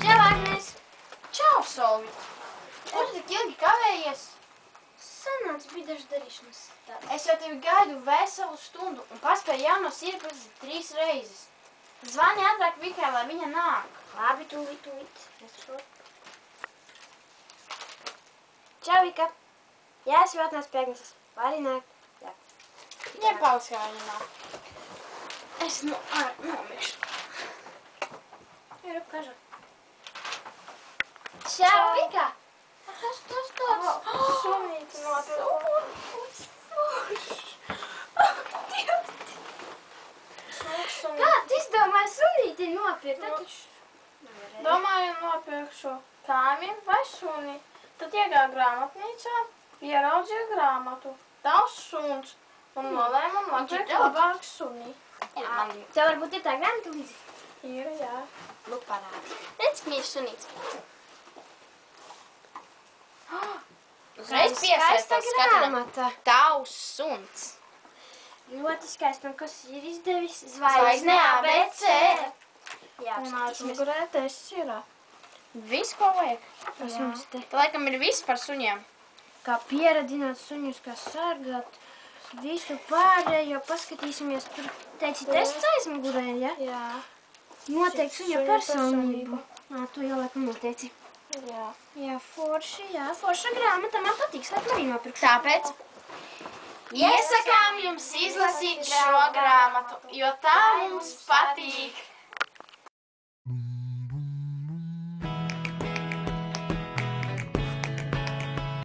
Čau, Agnes! Čau, Solvi! Kur tu tik ilgi kavējies? Sanāca, bija dažas darīšanas. Es jau tevi gaidu veselu stundu un paspēju jauno sievu pazīt 3 reizes. Zvani ātrāk Vikai, lai viņa nāk. Labi, tūlīt. Es šo. Čau, Vika! Jā, es vēl atnācu pie Agneses. Vari nākt? Jā. Ņem pauz, kā viņa nāk. Es nomiršu. Ir apkaža. Čau, Vika! Tas tāds. Sunīti nopirku. Kā tu izdomāji sunīti nopirkt? Domāju, nopirkšu kāmim vai suni. Tad iegāju grāmatnīcā, ieraudzīju grāmatu. Tavs suns. Un nolēmu nopirkt labāk suni. Jā, tev varbūt ir tā grāmata līdzi? Ir, jā. Lūk, parādi. Redz, ka mīļš sunīts. Uzreiz piesaistās grāmata. Tavs suns. Ļoti skaisti, un kas ir izdevis? Zvaigzne ABC. Jā, Un apskatīsimies. aizmugurē tests ir. Viss, ko vajag. Kas mums te? Tā laikam ir viss par suņiem. Kā pieradināt suņus, kā sargāt visu pārējo. Paskatīsimies, tur teici tests aizmugurē, ja? Jā. Noteikti suņa personību. Tu jau laikam noteici. Jā. Jā, forša grāmata. Man patīk, laikam arī nopirkšu. Tāpēc iesakām jums izlasīt šo grāmatu, jo tā mums patīk.